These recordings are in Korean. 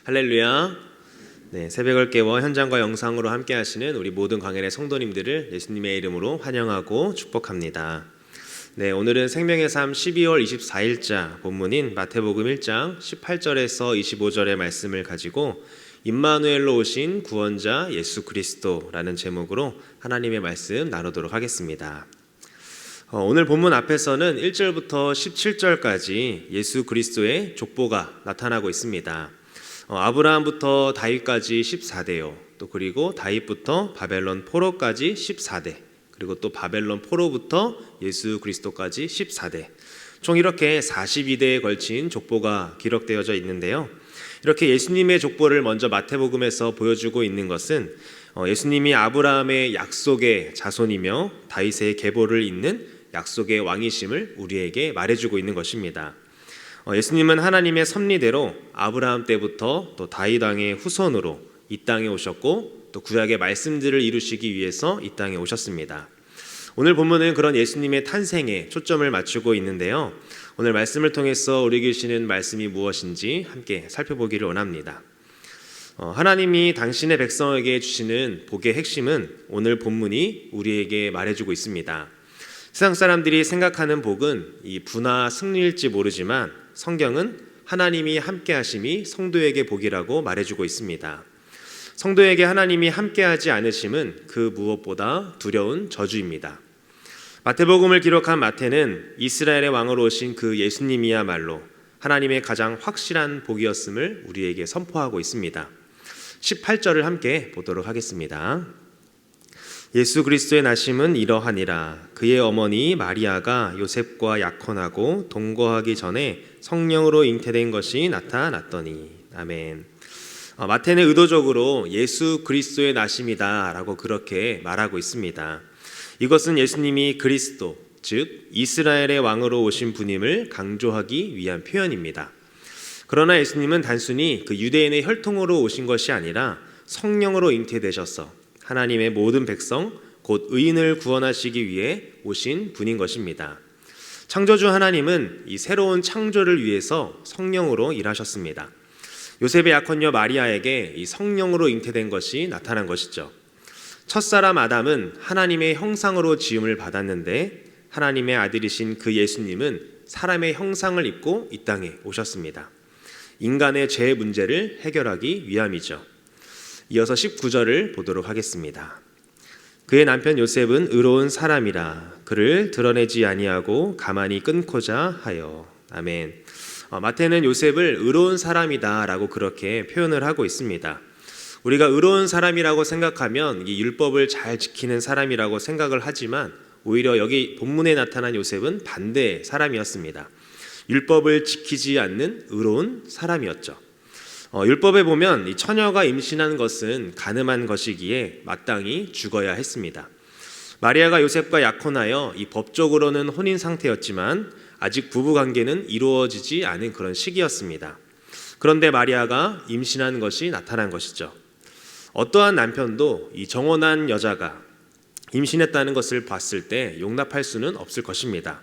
할렐루야. 네, 새벽을 깨워 현장과 영상으로 함께 하시는 우리 모든 광야의 성도님들을 예수님의 이름으로 환영하고 축복합니다. 네, 오늘은 생명의 삶 12월 24일자 본문인 마태복음 1장 18절에서 25절의 말씀을 가지고 임마누엘로 오신 구원자 예수 그리스도라는 제목으로 하나님의 말씀 나누도록 하겠습니다. 오늘 본문 앞에서는 1절부터 17절까지 예수 그리스도의 족보가 나타나고 있습니다. 아브라함부터 다윗까지 14대요. 또 그리고 다윗부터 바벨론 포로까지 14대. 그리고 또 바벨론 포로부터 예수 그리스도까지 14대. 총 이렇게 42대에 걸친 족보가 기록되어져 있는데요. 이렇게 예수님의 족보를 먼저 마태복음에서 보여주고 있는 것은 예수님이 아브라함의 약속의 자손이며 다윗의 계보를 잇는 약속의 왕이심을 우리에게 말해주고 있는 것입니다. 예수님은 하나님의 섭리대로 아브라함 때부터 또 다윗 왕의 후손으로 이 땅에 오셨고 또 구약의 말씀들을 이루시기 위해서 이 땅에 오셨습니다. 오늘 본문은 그런 예수님의 탄생에 초점을 맞추고 있는데요. 오늘 말씀을 통해서 우리에게 주시는 말씀이 무엇인지 함께 살펴보기를 원합니다. 하나님이 당신의 백성에게 주시는 복의 핵심은 오늘 본문이 우리에게 말해주고 있습니다. 세상 사람들이 생각하는 복은 이 부나 승리일지 모르지만 성경은 하나님이 함께 하심이 성도에게 복이라고 말해주고 있습니다. 성도에게 하나님이 함께하지 않으심은 그 무엇보다 두려운 저주입니다. 마태복음을 기록한 마태는 이스라엘의 왕으로 오신 그 예수님이야말로 하나님의 가장 확실한 복이었음을 우리에게 선포하고 있습니다. 18절을 함께 보도록 하겠습니다. 예수 그리스도의 나심은 이러하니라. 그의 어머니 마리아가 요셉과 약혼하고 동거하기 전에 성령으로 잉태된 것이 나타났더니. 아멘. 마태는 의도적으로 예수 그리스도의 나심이다 라고 그렇게 말하고 있습니다. 이것은 예수님이 그리스도, 즉 이스라엘의 왕으로 오신 분임을 강조하기 위한 표현입니다. 그러나 예수님은 단순히 그 유대인의 혈통으로 오신 것이 아니라 성령으로 잉태되셔서 하나님의 모든 백성, 곧 의인을 구원하시기 위해 오신 분인 것입니다. 창조주 하나님은 이 새로운 창조를 위해서 성령으로 일하셨습니다. 요셉의 약혼녀 마리아에게 이 성령으로 잉태된 것이 나타난 것이죠. 첫사람 아담은 하나님의 형상으로 지음을 받았는데 하나님의 아들이신 그 예수님은 사람의 형상을 입고 이 땅에 오셨습니다. 인간의 죄 문제를 해결하기 위함이죠. 이어서 19절을 보도록 하겠습니다. 그의 남편 요셉은 의로운 사람이라 그를 드러내지 아니하고 가만히 끊고자 하여. 아멘. 마태는 요셉을 의로운 사람이다 라고 그렇게 표현을 하고 있습니다. 우리가 의로운 사람이라고 생각하면 이 율법을 잘 지키는 사람이라고 생각을 하지만 오히려 여기 본문에 나타난 요셉은 반대의 사람이었습니다. 율법을 지키지 않는 의로운 사람이었죠. 율법에 보면 이 처녀가 임신한 것은 간음한 것이기에 마땅히 죽어야 했습니다. 마리아가 요셉과 약혼하여 이 법적으로는 혼인 상태였지만 아직 부부관계는 이루어지지 않은 그런 시기였습니다. 그런데 마리아가 임신한 것이 나타난 것이죠. 어떠한 남편도 이 정혼한 여자가 임신했다는 것을 봤을 때 용납할 수는 없을 것입니다.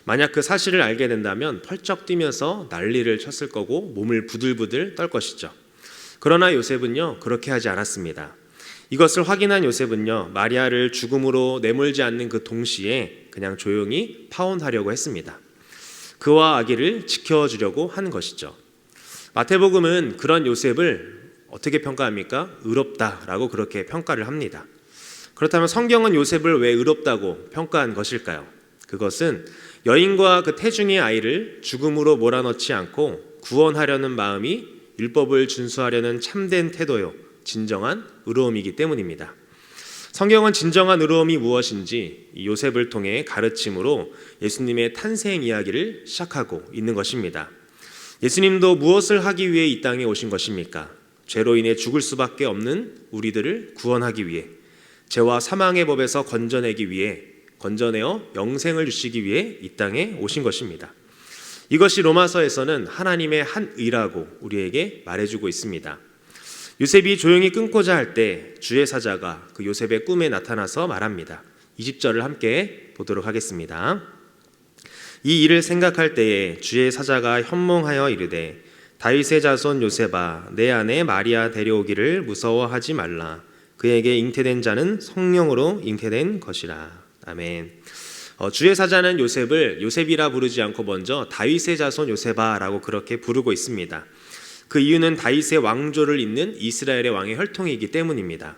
만약 그 사실을 알게 된다면 펄쩍 뛰면서 난리를 쳤을 거고 몸을 부들부들 떨 것이죠. 그러나 요셉은요 그렇게 하지 않았습니다. 이것을 확인한 요셉은요 마리아를 죽음으로 내몰지 않는 그 동시에 그냥 조용히 파혼하려고 했습니다. 그와 아기를 지켜주려고 한 것이죠. 마태복음은 그런 요셉을 어떻게 평가합니까? 의롭다라고 그렇게 평가를 합니다. 그렇다면 성경은 요셉을 왜 의롭다고 평가한 것일까요? 그것은 여인과 그 태중의 아이를 죽음으로 몰아넣지 않고 구원하려는 마음이 율법을 준수하려는 참된 태도요, 진정한 의로움이기 때문입니다. 성경은 진정한 의로움이 무엇인지 요셉을 통해 가르침으로 예수님의 탄생 이야기를 시작하고 있는 것입니다. 예수님도 무엇을 하기 위해 이 땅에 오신 것입니까? 죄로 인해 죽을 수밖에 없는 우리들을 구원하기 위해, 죄와 사망의 법에서 건져내기 위해, 건져내어 영생을 주시기 위해 이 땅에 오신 것입니다. 이것이 로마서에서는 하나님의 한 의라고 우리에게 말해주고 있습니다. 요셉이 조용히 끊고자 할 때 주의 사자가 그 요셉의 꿈에 나타나서 말합니다. 20절을 함께 보도록 하겠습니다. 이 일을 생각할 때에 주의 사자가 현몽하여 이르되 다윗의 자손 요셉아, 내 아내 마리아 데려오기를 무서워하지 말라. 그에게 잉태된 자는 성령으로 잉태된 것이라. 아멘. 주의 사자는 요셉을 요셉이라 부르지 않고 먼저 다윗의 자손 요셉아라고 그렇게 부르고 있습니다. 그 이유는 다윗의 왕조를 잇는 이스라엘의 왕의 혈통이기 때문입니다.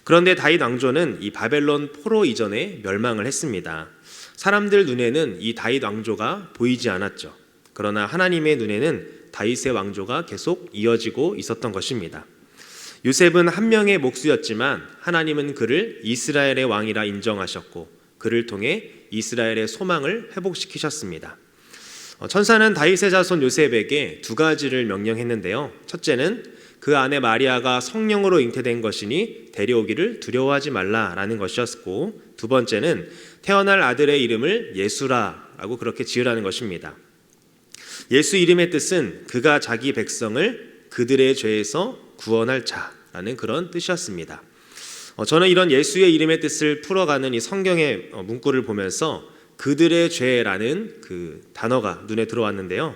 그런데 다윗 왕조는 이 바벨론 포로 이전에 멸망을 했습니다. 사람들 눈에는 이 다윗 왕조가 보이지 않았죠. 그러나 하나님의 눈에는 다윗의 왕조가 계속 이어지고 있었던 것입니다. 요셉은 한 명의 목수였지만 하나님은 그를 이스라엘의 왕이라 인정하셨고 그를 통해 이스라엘의 소망을 회복시키셨습니다. 천사는 다윗의 자손 요셉에게 두 가지를 명령했는데요. 첫째는 그 아내 마리아가 성령으로 잉태된 것이니 데려오기를 두려워하지 말라라는 것이었고, 두 번째는 태어날 아들의 이름을 예수라라고 그렇게 지으라는 것입니다. 예수 이름의 뜻은 그가 자기 백성을 그들의 죄에서 구원할 자라는 그런 뜻이었습니다. 저는 이런 예수의 이름의 뜻을 풀어가는 이 성경의 문구를 보면서 그들의 죄라는 그 단어가 눈에 들어왔는데요.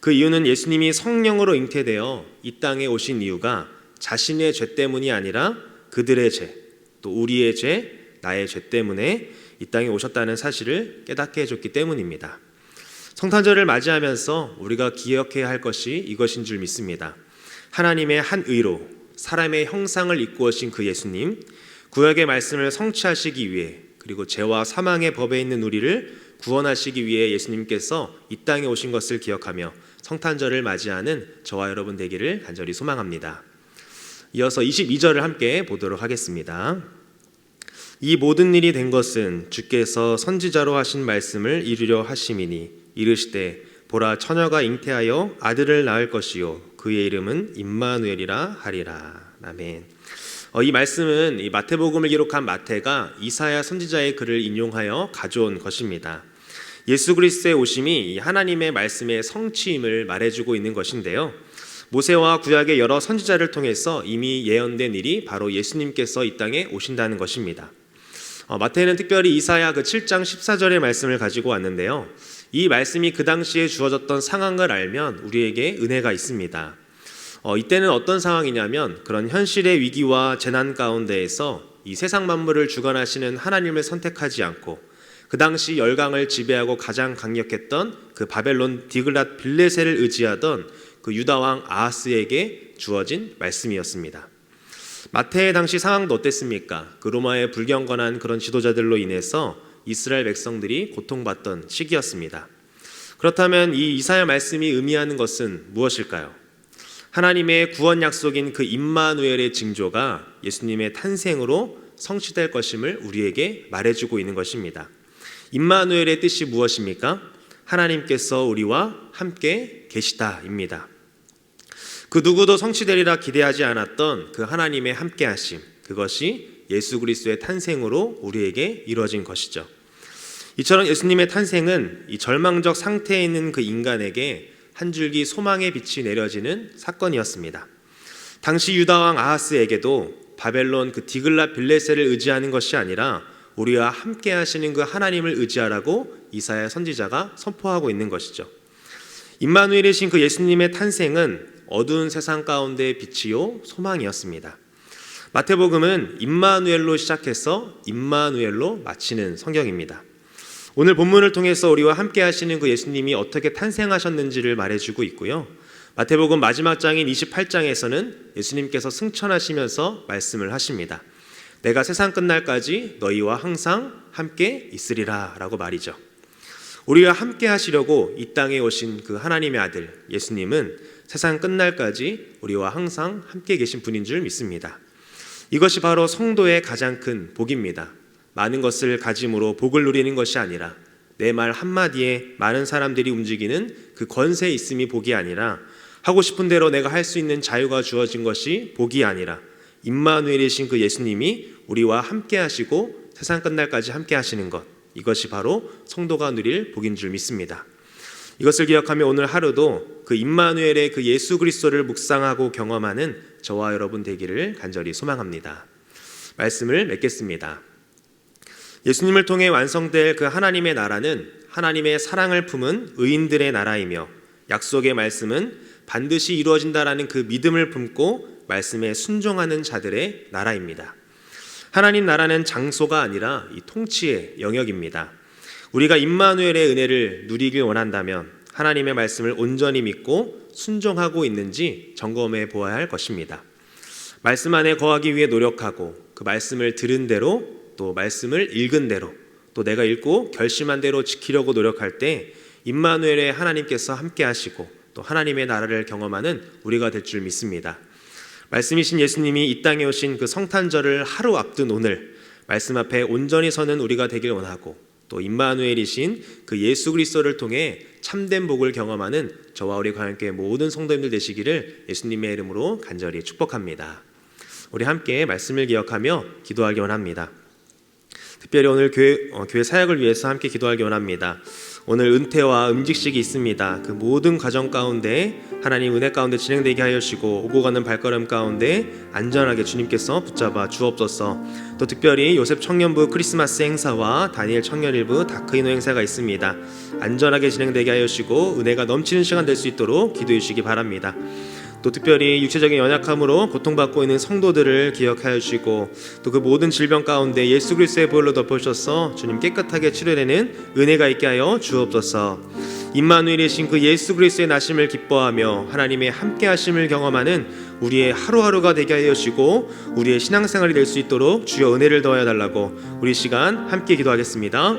그 이유는 예수님이 성령으로 잉태되어 이 땅에 오신 이유가 자신의 죄 때문이 아니라 그들의 죄, 또 우리의 죄, 나의 죄 때문에 이 땅에 오셨다는 사실을 깨닫게 해줬기 때문입니다. 성탄절을 맞이하면서 우리가 기억해야 할 것이 이것인 줄 믿습니다. 하나님의 한 의로 사람의 형상을 입고 오신 그 예수님, 구약의 말씀을 성취하시기 위해 그리고 죄와 사망의 법에 있는 우리를 구원하시기 위해 예수님께서 이 땅에 오신 것을 기억하며 성탄절을 맞이하는 저와 여러분 되기를 간절히 소망합니다. 이어서 22절을 함께 보도록 하겠습니다. 이 모든 일이 된 것은 주께서 선지자로 하신 말씀을 이루려 하심이니 이르시되 보라 처녀가 잉태하여 아들을 낳을 것이요 그의 이름은 임마누엘이라 하리라. 아멘. 이 말씀은 이 마태복음을 기록한 마태가 이사야 선지자의 글을 인용하여 가져온 것입니다. 예수 그리스도의 오심이 하나님의 말씀의 성취임을 말해주고 있는 것인데요. 모세와 구약의 여러 선지자를 통해서 이미 예언된 일이 바로 예수님께서 이 땅에 오신다는 것입니다. 마태는 특별히 이사야 그 7장 14절의 말씀을 가지고 왔는데요. 이 말씀이 그 당시에 주어졌던 상황을 알면 우리에게 은혜가 있습니다. 이때는 어떤 상황이냐면 그런 현실의 위기와 재난 가운데에서 이 세상 만물을 주관하시는 하나님을 선택하지 않고 그 당시 열강을 지배하고 가장 강력했던 그 바벨론 디글랏 빌레셀을 의지하던 그 유다 왕 아하스에게 주어진 말씀이었습니다. 마태의 당시 상황도 어땠습니까? 그 로마의 불경건한 그런 지도자들로 인해서 이스라엘 백성들이 고통받던 시기였습니다. 그렇다면 이 이사야 말씀이 의미하는 것은 무엇일까요? 하나님의 구원 약속인 그 임마누엘의 징조가 예수님의 탄생으로 성취될 것임을 우리에게 말해주고 있는 것입니다. 임마누엘의 뜻이 무엇입니까? 하나님께서 우리와 함께 계시다입니다. 그 누구도 성취되리라 기대하지 않았던 그 하나님의 함께하심, 그것이 예수 그리스도의 탄생으로 우리에게 이루어진 것이죠. 이처럼 예수님의 탄생은 이 절망적 상태에 있는 그 인간에게 한 줄기 소망의 빛이 내려지는 사건이었습니다. 당시 유다왕 아하스에게도 바벨론 그 디글랏 빌레셀을 의지하는 것이 아니라 우리와 함께 하시는 그 하나님을 의지하라고 이사야 선지자가 선포하고 있는 것이죠. 임마누엘이신 그 예수님의 탄생은 어두운 세상 가운데의 빛이요 소망이었습니다. 마태복음은 임마누엘로 시작해서 임마누엘로 마치는 성경입니다. 오늘 본문을 통해서 우리와 함께 하시는 그 예수님이 어떻게 탄생하셨는지를 말해주고 있고요. 마태복음 마지막 장인 28장에서는 예수님께서 승천하시면서 말씀을 하십니다. 내가 세상 끝날까지 너희와 항상 함께 있으리라 라고 말이죠. 우리와 함께 하시려고 이 땅에 오신 그 하나님의 아들 예수님은 세상 끝날까지 우리와 항상 함께 계신 분인 줄 믿습니다. 이것이 바로 성도의 가장 큰 복입니다. 많은 것을 가짐으로 복을 누리는 것이 아니라 내 말 한마디에 많은 사람들이 움직이는 그 권세에 있음이 복이 아니라 하고 싶은 대로 내가 할 수 있는 자유가 주어진 것이 복이 아니라 임마누엘이신 그 예수님이 우리와 함께 하시고 세상 끝날까지 함께 하시는 것, 이것이 바로 성도가 누릴 복인 줄 믿습니다. 이것을 기억하며 오늘 하루도 그 임마누엘의 그 예수 그리스도를 묵상하고 경험하는 저와 여러분 되기를 간절히 소망합니다. 말씀을 맺겠습니다. 예수님을 통해 완성될 그 하나님의 나라는 하나님의 사랑을 품은 의인들의 나라이며 약속의 말씀은 반드시 이루어진다라는 그 믿음을 품고 말씀에 순종하는 자들의 나라입니다. 하나님 나라는 장소가 아니라 이 통치의 영역입니다. 우리가 임마누엘의 은혜를 누리길 원한다면 하나님의 말씀을 온전히 믿고 순종하고 있는지 점검해 보아야 할 것입니다. 말씀 안에 거하기 위해 노력하고 그 말씀을 들은 대로 또 말씀을 읽은 대로 또 내가 읽고 결심한 대로 지키려고 노력할 때 임마누엘의 하나님께서 함께 하시고 또 하나님의 나라를 경험하는 우리가 될 줄 믿습니다. 말씀이신 예수님이 이 땅에 오신 그 성탄절을 하루 앞둔 오늘 말씀 앞에 온전히 서는 우리가 되길 원하고 또 임마누엘이신 그 예수 그리스도를 통해 참된 복을 경험하는 저와 우리 광양교회 모든 성도님들 되시기를 예수님의 이름으로 간절히 축복합니다. 우리 함께 말씀을 기억하며 기도하기 원합니다. 특별히 오늘 교회 사역을 위해서 함께 기도하기 원합니다. 오늘 은퇴와 음직식이 있습니다. 그 모든 과정 가운데 하나님 은혜 가운데 진행되게 하여 주시고 오고 가는 발걸음 가운데 안전하게 주님께서 붙잡아 주옵소서. 또 특별히 요셉 청년부 크리스마스 행사와 다니엘 청년일부 다크이노 행사가 있습니다. 안전하게 진행되게 하여 주시고 은혜가 넘치는 시간 될 수 있도록 기도해 주시기 바랍니다. 또 특별히 육체적인 연약함으로 고통받고 있는 성도들을 기억하여 주시고 또 그 모든 질병 가운데 예수 그리스도의 보혈로 덮으셔서 주님 깨끗하게 치료되는 은혜가 있게 하여 주옵소서. 임마누엘이신 그 예수 그리스도의 나심을 기뻐하며 하나님의 함께 하심을 경험하는 우리의 하루하루가 되게 하여 주시고 우리의 신앙생활이 될 수 있도록 주여 은혜를 더하여 달라고 우리 시간 함께 기도하겠습니다.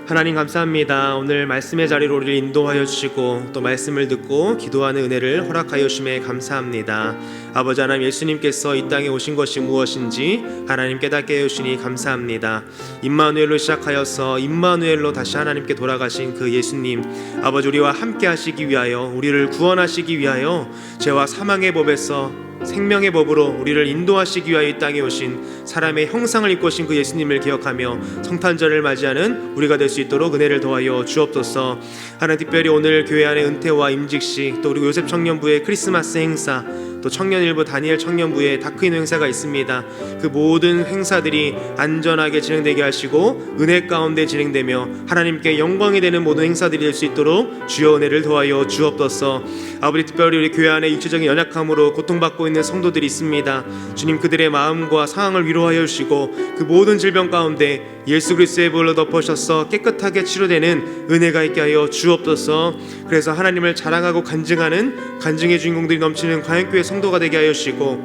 하나님 감사합니다. 오늘 말씀의 자리로 우리를 인도하여 주시고 또 말씀을 듣고 기도하는 은혜를 허락하여 주심에 감사합니다. 아버지 하나님, 예수님께서 이 땅에 오신 것이 무엇인지 하나님 깨닫게 해주시니 감사합니다. 임마누엘로 시작하여서 임마누엘로 다시 하나님께 돌아가신 그 예수님, 아버지 우리와 함께 하시기 위하여 우리를 구원하시기 위하여 죄와 사망의 법에서 생명의 법으로 우리를 인도하시기 위하여 이 땅에 오신 사람의 형상을 입고 오신 그 예수님을 기억하며 성탄절을 맞이하는 우리가 될 수 있도록 은혜를 더하여 주옵소서. 하나님, 특별히 오늘 교회 안에 은퇴와 임직식 또 그리고 요셉 청년부의 크리스마스 행사 또 청년일부 다니엘 청년부의 다크이노 행사가 있습니다. 그 모든 행사들이 안전하게 진행되게 하시고 은혜 가운데 진행되며 하나님께 영광이 되는 모든 행사들이 될 수 있도록 주여 은혜를 더하여 주옵소서. 아버지, 특별히 우리 교회 안에 육체적인 연약함으로 고통받고 있는 성도들이 있습니다. 주님, 그들의 마음과 상황을 위로하여 주시고 그 모든 질병 가운데 예수 그리스도의 보혈로 덮으셔서 깨끗하게 치료되는 은혜가 있게 하여 주옵소서. 그래서 하나님을 자랑하고 간증하는 간증의 주인공들이 넘치는 광양교회 성도가 되게 하여 주시고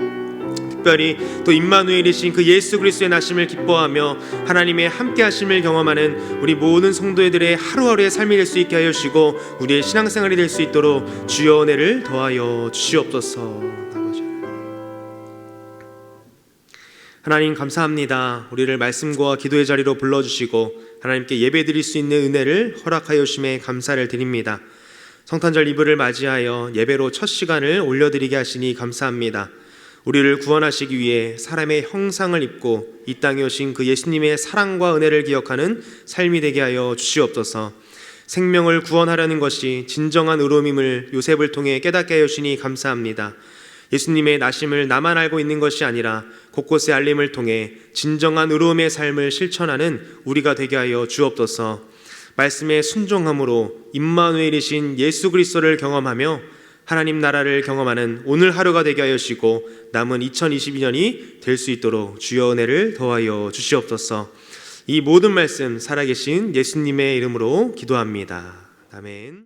특별히 또 임마누엘이신 그 예수 그리스도의 나심을 기뻐하며 하나님의 함께 하심을 경험하는 우리 모든 성도들의 하루하루의 삶이 될 수 있게 하여 주시고 우리의 신앙생활이 될 수 있도록 주여 은혜를 더하여 주시옵소서. 하나님 감사합니다. 우리를 말씀과 기도의 자리로 불러주시고 하나님께 예배드릴 수 있는 은혜를 허락하여 주심에 감사를 드립니다. 성탄절 이브를 맞이하여 예배로 첫 시간을 올려드리게 하시니 감사합니다. 우리를 구원하시기 위해 사람의 형상을 입고 이 땅에 오신 그 예수님의 사랑과 은혜를 기억하는 삶이 되게 하여 주시옵소서. 생명을 구원하려는 것이 진정한 의로움임을 요셉을 통해 깨닫게 하여 주시니 감사합니다. 예수님의 나심을 나만 알고 있는 것이 아니라 곳곳에 알림을 통해 진정한 의로움의 삶을 실천하는 우리가 되게 하여 주옵소서. 말씀에 순종함으로 임마누엘이신 예수 그리스도를 경험하며 하나님 나라를 경험하는 오늘 하루가 되게 하여 주시고 남은 2022년이 될 수 있도록 주여 은혜를 더하여 주시옵소서. 이 모든 말씀 살아계신 예수님의 이름으로 기도합니다. 아멘.